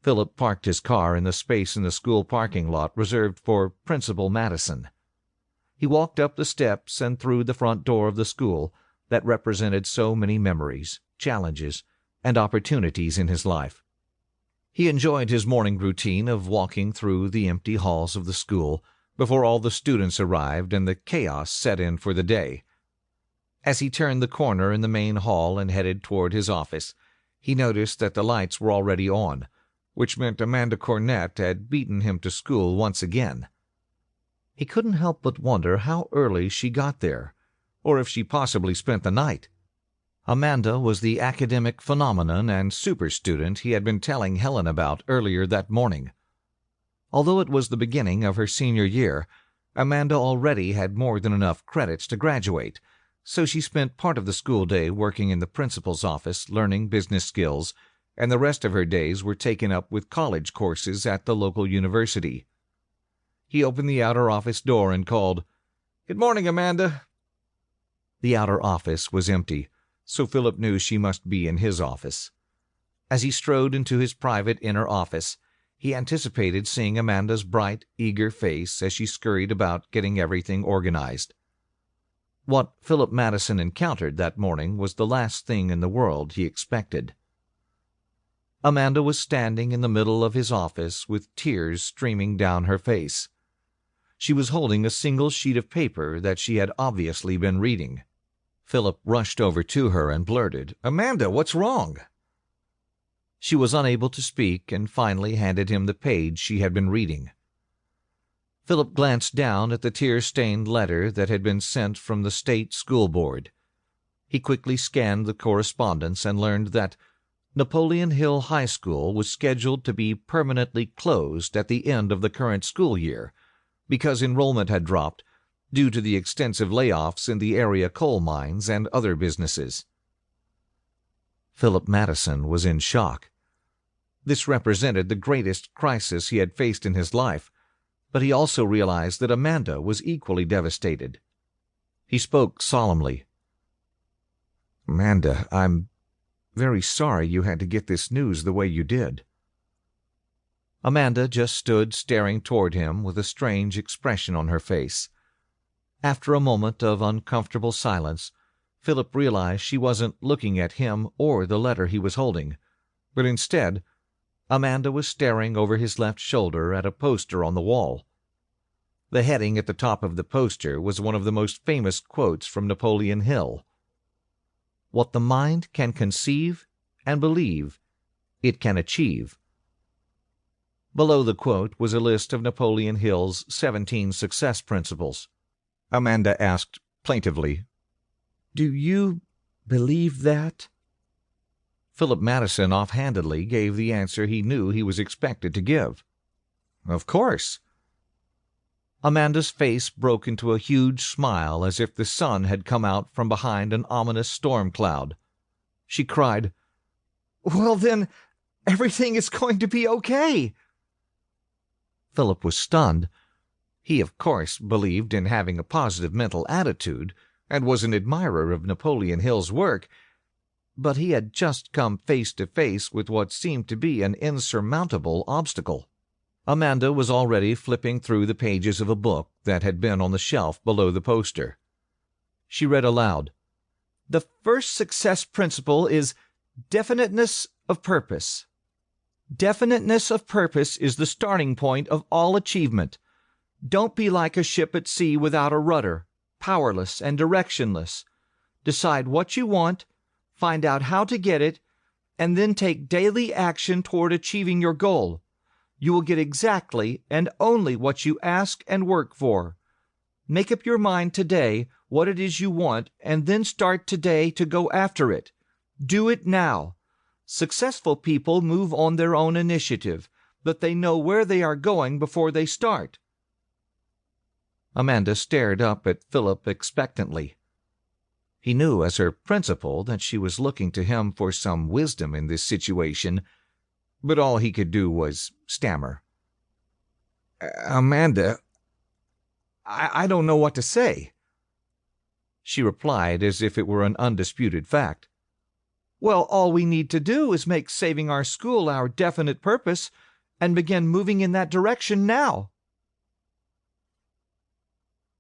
Philip parked his car in the space in the school parking lot reserved for Principal Madison. He walked up the steps and through the front door of the school that represented so many memories, challenges, and opportunities in his life. He enjoyed his morning routine of walking through the empty halls of the school before all the students arrived and the chaos set in for the day. As he turned the corner in the main hall and headed toward his office, he noticed that the lights were already on, which meant Amanda Cornett had beaten him to school once again. He couldn't help but wonder how early she got there, or if she possibly spent the night. Amanda was the academic phenomenon and super student he had been telling Helen about earlier that morning. Although it was the beginning of her senior year, Amanda already had more than enough credits to graduate, so she spent part of the school day working in the principal's office learning business skills, and the rest of her days were taken up with college courses at the local university. He opened the outer office door and called, "Good morning, Amanda." The outer office was empty, so Philip knew she must be in his office. As he strode into his private inner office, he anticipated seeing Amanda's bright, eager face as she scurried about getting everything organized. What Philip Madison encountered that morning was the last thing in the world he expected. Amanda was standing in the middle of his office with tears streaming down her face. She was holding a single sheet of paper that she had obviously been reading. Philip rushed over to her and blurted, "Amanda, what's wrong?" She was unable to speak and finally handed him the page she had been reading. Philip glanced down at the tear-stained letter that had been sent from the state school board. He quickly scanned the correspondence and learned that Napoleon Hill High School was scheduled to be permanently closed at the end of the current school year because enrollment had dropped due to the extensive layoffs in the area coal mines and other businesses. Philip Madison was in shock. This represented the greatest crisis he had faced in his life, but he also realized that Amanda was equally devastated. He spoke solemnly. "Amanda, I'm very sorry you had to get this news the way you did." Amanda just stood staring toward him with a strange expression on her face. After a moment of uncomfortable silence, Philip realized she wasn't looking at him or the letter he was holding, but instead, Amanda was staring over his left shoulder at a poster on the wall. The heading at the top of the poster was one of the most famous quotes from Napoleon Hill. "What the mind can conceive and believe, it can achieve." Below the quote was a list of Napoleon Hill's 17 success principles. Amanda asked plaintively, "Do you believe that?" Philip Madison offhandedly gave the answer he knew he was expected to give. "Of course." Amanda's face broke into a huge smile as if the sun had come out from behind an ominous storm cloud. She cried, "Well then, everything is going to be okay." Philip was stunned. He, of course, believed in having a positive mental attitude and was an admirer of Napoleon Hill's work, but he had just come face to face with what seemed to be an insurmountable obstacle. Amanda was already flipping through the pages of a book that had been on the shelf below the poster. She read aloud, "The first success principle is definiteness of purpose. Definiteness of purpose is the starting point of all achievement. Don't be like a ship at sea without a rudder, powerless and directionless. Decide what you want, find out how to get it, and then take daily action toward achieving your goal. You will get exactly and only what you ask and work for. Make up your mind today what it is you want, and then start today to go after it. Do it now. Successful people move on their own initiative, but they know where they are going before they start." Amanda stared up at Philip expectantly. He knew as her principal that she was looking to him for some wisdom in this situation, but all he could do was stammer. "Amanda, I don't know what to say." She replied as if it were an undisputed fact. Well, all we need to do is make saving our school our definite purpose, and begin moving in that direction now.